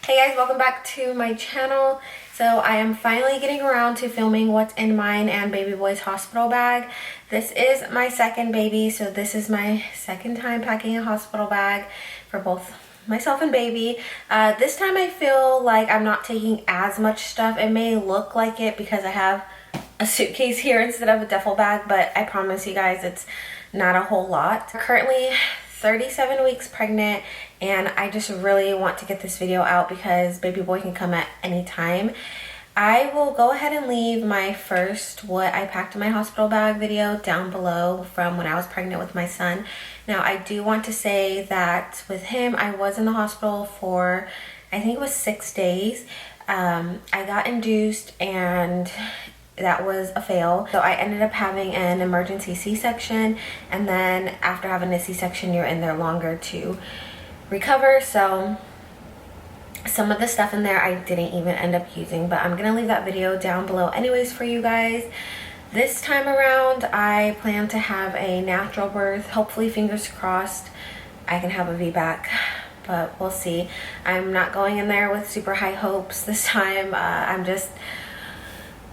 Hey guys, welcome back to my channel. So I am finally getting around to filming what's in mine and baby boy's hospital bag. This is my second baby, so this is my second time packing a hospital bag for both myself and baby. This time I feel like I'm not taking as much stuff. It may look like it because I have a suitcase here instead of a duffel bag, but I promise you guys it's not a whole lot. Currently 37 weeks pregnant, and I just really want to get this video out because baby boy can come at any time. I will go ahead and leave my first what I packed in my hospital bag video down below from when I was pregnant with my son. Now I do want to say that with him I was in the hospital for I think it was 6 days. I got induced and that was a fail, so I ended up having an emergency C-section, and then after having a C-section you're in there longer to recover, so some of the stuff in there I didn't even end up using, but I'm gonna leave that video down below anyways for you guys. This time around I plan to have a natural birth. Hopefully, fingers crossed, I can have a VBAC, but we'll see. I'm not going in there with super high hopes this time. I'm just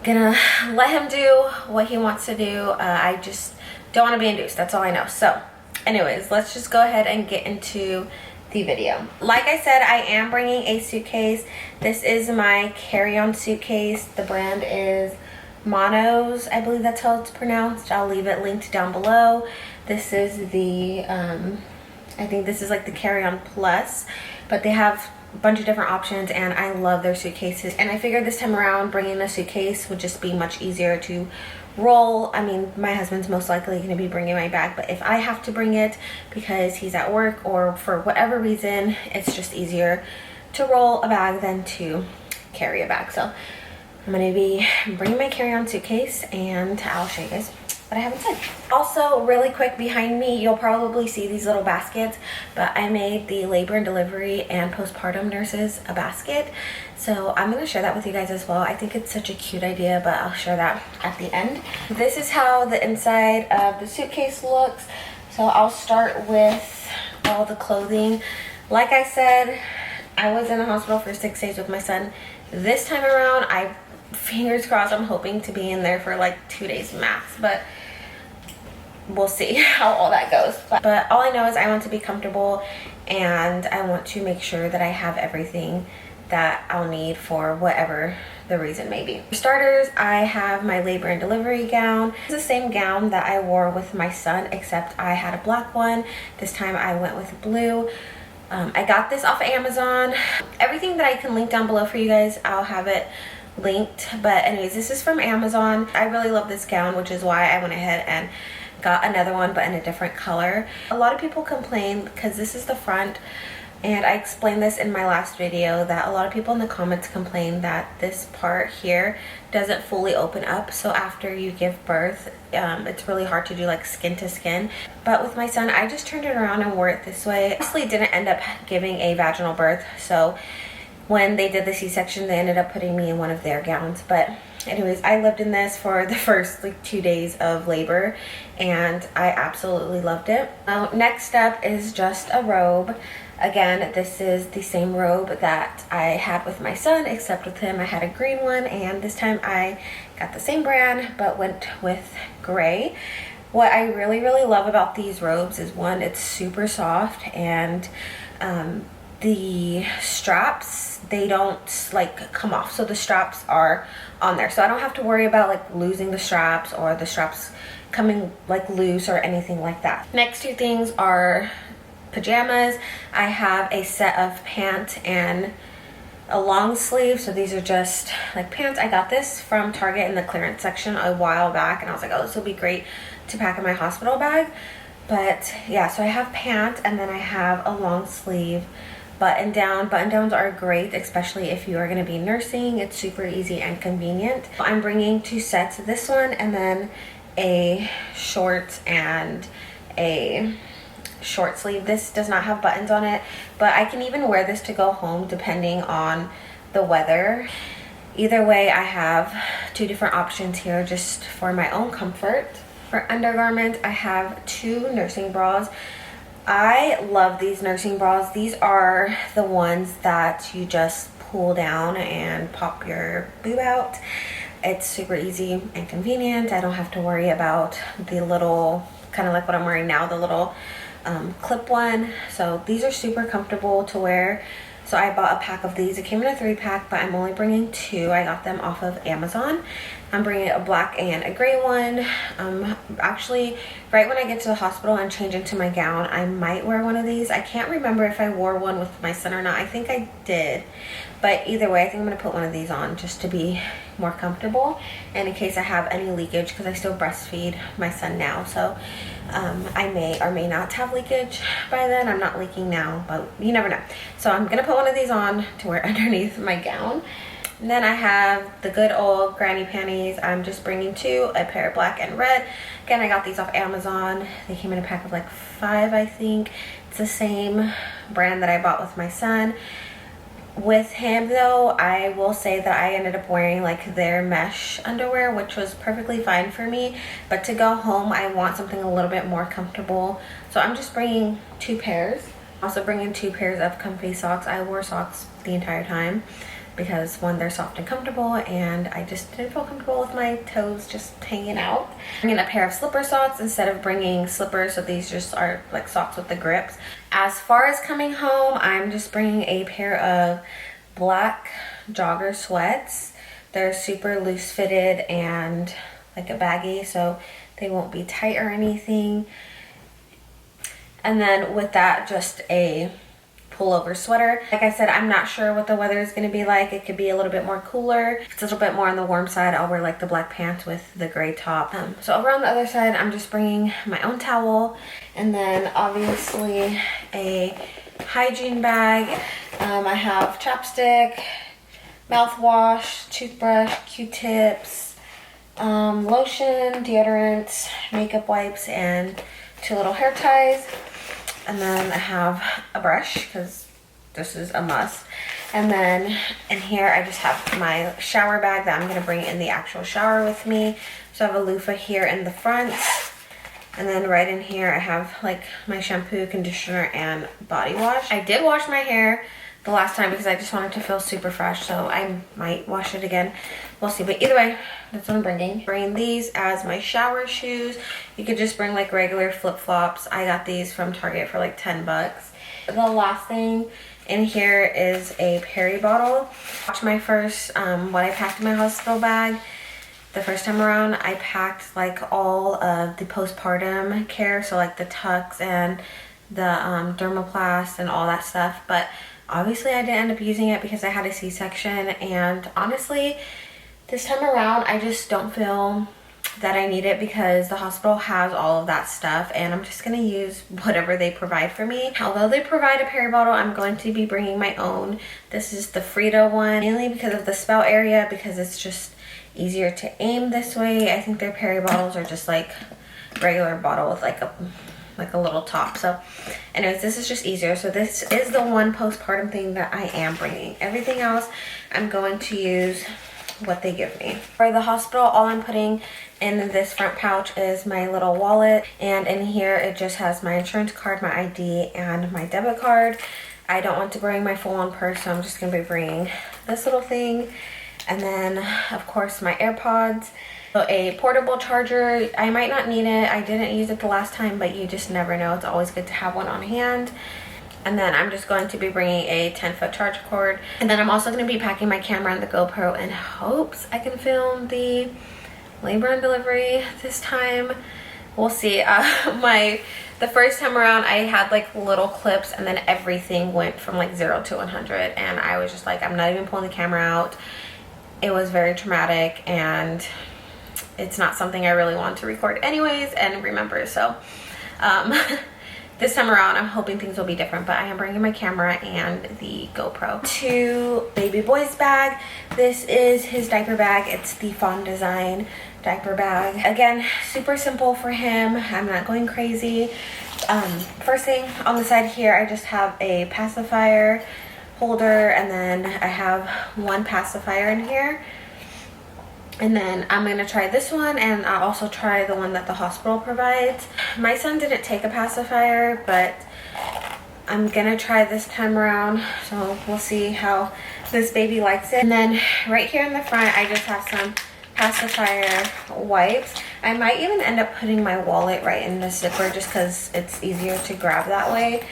gonna let him do what he wants to do. I just don't want to be induced, that's all I know. So anyways, let's just go ahead and get into the video. Like I said, I am bringing a suitcase. This is my carry-on suitcase. The brand is Monos, I believe that's how it's pronounced. I'll leave it linked down below. This is the I think this is like the carry-on plus, but they have a bunch of different options and I love their suitcases. And I figured this time around bringing a suitcase would just be much easier to roll. I mean, my husband's most likely going to be bringing my bag, but if I have to bring it because he's at work or for whatever reason, it's just easier to roll a bag than to carry a bag. So I'm going to be bringing my carry-on suitcase and I'll show you guys what I have inside. Also, really quick, behind me you'll probably see these little baskets, but I made the labor and delivery and postpartum nurses a basket, so I'm going to share that with you guys as well. I think it's such a cute idea, but I'll share that at the end. This is how the inside of the suitcase looks. So I'll start with all the clothing. Like I said, I was in the hospital for 6 days with my son. This time around, fingers crossed, I'm hoping to be in there for like 2 days max, but we'll see how all that goes. But all I know is I want to be comfortable and I want to make sure that I have everything that I'll need for whatever the reason may be. For starters, I have my labor and delivery gown. It's the same gown that I wore with my son, except I had a black one. This time I went with blue. I got this off of Amazon. Everything that I can link down below for you guys, I'll have it linked. But anyways, this is from Amazon. I really love this gown, which is why I went ahead and got another one, but in a different color. A lot of people complain because this is the front, and I explained this in my last video, that a lot of people in the comments complain that this part here doesn't fully open up, so after you give birth it's really hard to do like skin to skin. But with my son, I just turned it around and wore it this way. Honestly, didn't end up giving a vaginal birth, so when they did the C-section they ended up putting me in one of their gowns. But anyways, I lived in this for the first like 2 days of labor and I absolutely loved it. Next up is just a robe. Again, this is the same robe that I had with my son, except with him I had a green one, and this time I got the same brand but went with gray. What I really love about these robes is, one, it's super soft, and the straps, they don't like come off, so the straps are on there, so I don't have to worry about like losing the straps or the straps coming like loose or anything like that. Next two things are pajamas. I have a set of pants and a long sleeve, so these are just like pants. I got this from Target in the clearance section a while back, and I was like, oh, this will be great to pack in my hospital bag. But yeah, so I have pants and then I have a long sleeve button down. Button downs are great, especially if you are going to be nursing. It's super easy and convenient. I'm bringing 2 sets, this one and then a short and a short sleeve. This does not have buttons on it, but I can even wear this to go home depending on the weather. Either way, I have 2 different options here just for my own comfort. For undergarment, I have 2 nursing bras. I love these nursing bras. These are the ones that you just pull down and pop your boob out. It's super easy and convenient. I don't have to worry about the little, kind of like what I'm wearing now, the little clip one. So these are super comfortable to wear. So I bought a pack of these. It came in a 3-pack, but I'm only bringing 2. I got them off of Amazon. I'm bringing a black and a gray one. Actually, right when I get to the hospital and change into my gown, I might wear one of these. I can't remember if I wore one with my son or not. I think I did. But either way, I think I'm going to put one of these on just to be more comfortable. And in case I have any leakage, because I still breastfeed my son now. So I may or may not have leakage by then. I'm not leaking now, but you never know. So I'm going to put one of these on to wear underneath my gown. And then I have the good old granny panties. I'm just bringing 2, a pair of black and red. Again, I got these off Amazon. They came in a pack of like 5, I think. It's the same brand that I bought with my son. With him though, I will say that I ended up wearing like their mesh underwear, which was perfectly fine for me. But to go home, I want something a little bit more comfortable. So I'm just bringing 2 pairs. Also bringing 2 pairs of comfy socks. I wore socks the entire time because one, they're soft and comfortable, and I just didn't feel comfortable with my toes just hanging out. I'm bringing a pair of slipper socks instead of bringing slippers, so these just are like socks with the grips. As far as coming home, I'm just bringing a pair of black jogger sweats. They're super loose fitted and like a baggy, so they won't be tight or anything. And then with that, just a pullover sweater. Like I said, I'm not sure what the weather is going to be like. It could be a little bit more cooler. If it's a little bit more on the warm side, I'll wear like the black pants with the gray top. So over on the other side, I'm just bringing my own towel, and then obviously a hygiene bag. I have chapstick, mouthwash, toothbrush, Q-tips, lotion, deodorant, makeup wipes, and 2 little hair ties. And then I have a brush because this is a must. And then in here I just have my shower bag that I'm going to bring in the actual shower with me. So I have a loofah here in the front. And then right in here I have like my shampoo, conditioner, and body wash. I did wash my hair the last time because I just wanted to feel super fresh, so I might wash it again. We'll see, but either way, that's what I'm bringing. Bringing these as my shower shoes. You could just bring like regular flip-flops. I got these from Target for like 10 bucks. The last thing in here is a Perry bottle. Watch my first, what I packed in my hospital bag. The first time around, I packed like all of the postpartum care, so like the tucks and the dermoplast and all that stuff, but obviously I didn't end up using it because I had a C-section, and honestly, this time around, I just don't feel that I need it because the hospital has all of that stuff, and I'm just going to use whatever they provide for me. Although they provide a Perry bottle, I'm going to be bringing my own. This is the Frida one, mainly because of the spout area, because it's just easier to aim this way. I think their Perry bottles are just like regular bottle with like a little top. So anyways, this is just easier. So this is the one postpartum thing that I am bringing. Everything else I'm going to use what they give me. For the hospital, all I'm putting in this front pouch is my little wallet, and in here it just has my insurance card, my ID, and my debit card. I don't want to bring my full-on purse, so I'm just going to be bringing this little thing, and then of course my AirPods. So a portable charger. I might not need it. I didn't use it the last time, but you just never know. It's always good to have one on hand. And then I'm just going to be bringing a 10-foot charger cord. And then I'm also going to be packing my camera and the GoPro in hopes I can film the labor and delivery this time. We'll see. The first time around, I had like little clips, and then everything went from like 0 to 100. And I was just like, I'm not even pulling the camera out. It was very traumatic, and it's not something I really want to record anyways and remember. So this time around, I'm hoping things will be different, but I am bringing my camera and the GoPro. To baby boy's bag. This is his diaper bag. It's the Fawn Design diaper bag. Again, super simple for him. I'm not going crazy. First thing on the side here, I just have a pacifier holder, and then I have one pacifier in here. And then I'm going to try this one, and I'll also try the one that the hospital provides. My son didn't take a pacifier, but I'm gonna try this time around, so we'll see how this baby likes it. And then right here in the front, I just have some pacifier wipes. I might even end up putting my wallet right in the zipper just because it's easier to grab that way,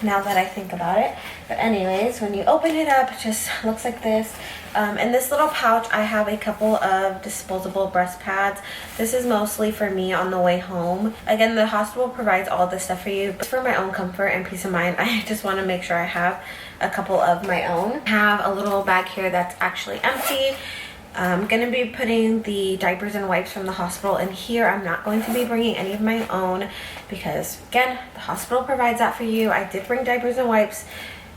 now that I think about it. But anyways, when you open it up, it just looks like this. In this little pouch, I have a couple of disposable breast pads. This is mostly for me on the way home. Again, the hospital provides all this stuff for you, but for my own comfort and peace of mind, I just want to make sure I have a couple of my own. I have a little bag here that's actually empty. I'm going to be putting the diapers and wipes from the hospital in here. I'm not going to be bringing any of my own because, again, the hospital provides that for you. I did bring diapers and wipes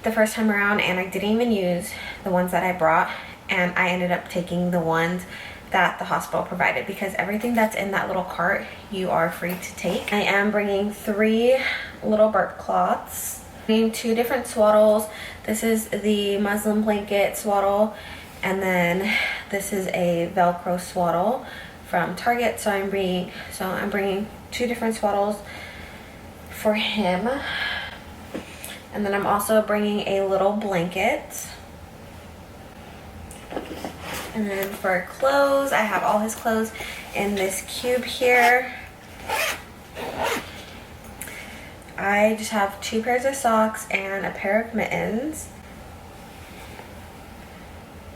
the first time around, and I didn't even use the ones that I brought, and I ended up taking the ones that the hospital provided because everything that's in that little cart you are free to take. I am bringing 3 little burp cloths, bringing 2 different swaddles. This is the muslin blanket swaddle, and then this is a Velcro swaddle from Target. So I'm bringing 2 different swaddles for him. And then I'm also bringing a little blanket. And then for clothes, I have all his clothes in this cube here. I just have 2 pairs of socks and a pair of mittens.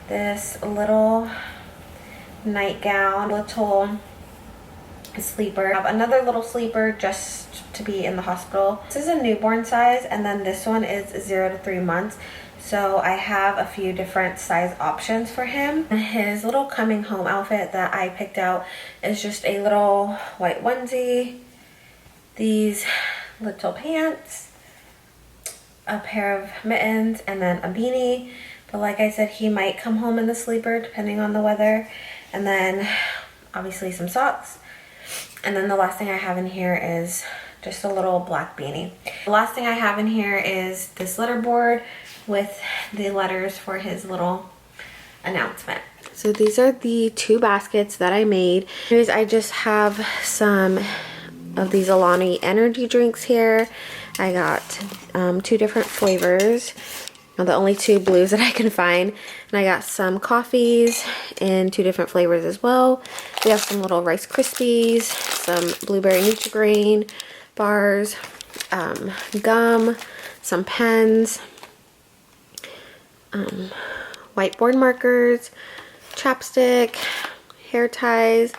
This little nightgown, little sleeper. I have another little sleeper just to be in the hospital. This is a newborn size, and then this one is 0 to 3 months. So I have a few different size options for him. His little coming home outfit that I picked out is just a little white onesie, these little pants, a pair of mittens, and then a beanie. But like I said, he might come home in the sleeper depending on the weather. And then obviously some socks. And then the last thing I have in here is just a little black beanie. The last thing I have in here is this letter board with the letters for his little announcement. So these are the 2 baskets that I made. Anyways, I just have some of these Alani energy drinks here. I got 2 different flavors. The only 2 blues that I can find. And I got some coffees in 2 different flavors as well. We have some little Rice Krispies, some blueberry Nutri-Grain bars, gum, some pens, whiteboard markers, chapstick, hair ties.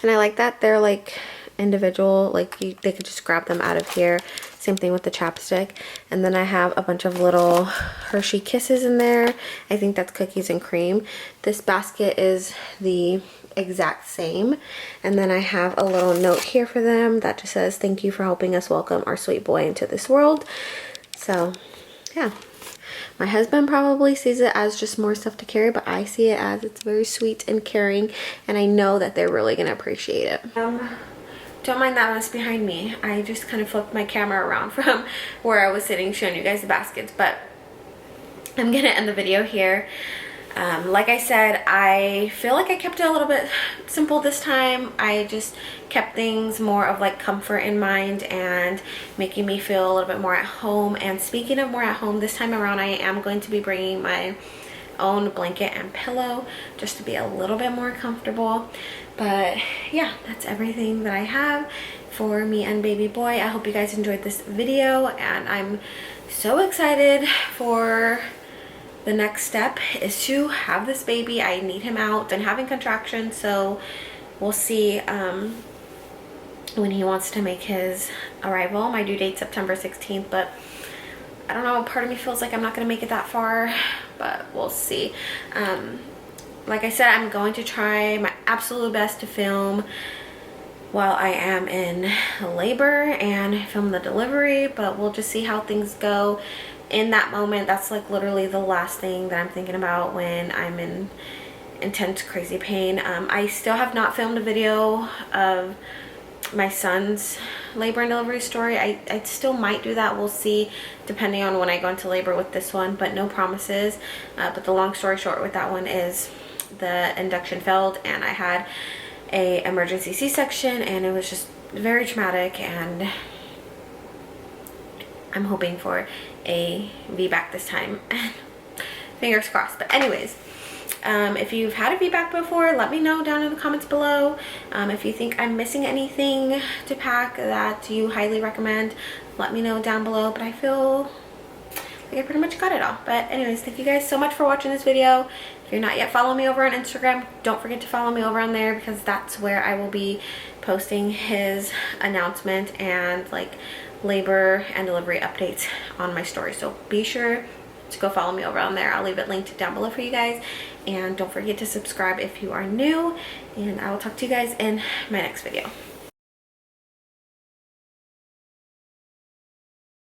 And I like that they're like individual, like they could just grab them out of here. Same thing with the chapstick. And then I have a bunch of little Hershey Kisses in there. I think that's cookies and cream. This basket is the exact same. And then I have a little note here for them that just says, "Thank you for helping us welcome our sweet boy into this world." So yeah, my husband probably sees it as just more stuff to carry, but I see it as it's very sweet and caring, and I know that they're really gonna appreciate it. Don't mind that mess behind me. I just kind of flipped my camera around from where I was sitting showing you guys the baskets, but I'm gonna end the video here. Like I said, I feel like I kept it a little bit simple this time. I just kept things more of like comfort in mind and making me feel a little bit more at home. And speaking of more at home, this time around I am going to be bringing my own blanket and pillow just to be a little bit more comfortable. But yeah, that's everything that I have for me and baby boy. I hope you guys enjoyed this video, and I'm so excited for the next step is to have this baby. I need him out and having contractions, so we'll see when he wants to make his arrival. My due date September 16th, but I don't know, part of me feels like I'm not gonna make it that far, but we'll see. Like I said, I'm going to try my absolute best to film while I am in labor and film the delivery, but we'll just see how things go in that moment. That's like literally the last thing that I'm thinking about when I'm in intense crazy pain. I still have not filmed a video of my son's labor and delivery story. I still might do that. We'll see depending on when I go into labor with this one, but no promises. But the long story short with that one is the induction failed and I had a emergency C-section, and it was just very traumatic, and I'm hoping for a VBAC this time. Fingers crossed. But anyways, if you've had a VBAC before, let me know down in the comments below. If you think I'm missing anything to pack that you highly recommend, let me know down below. But I feel like I pretty much got it all. But anyways, thank you guys so much for watching this video. If you're not yet following me over on Instagram, don't forget to follow me over on there, because that's where I will be posting his announcement and like labor and delivery updates on my story. So be sure to go follow me over on there. I'll leave it linked down below for you guys. And don't forget to subscribe if you are new. And I will talk to you guys in my next video.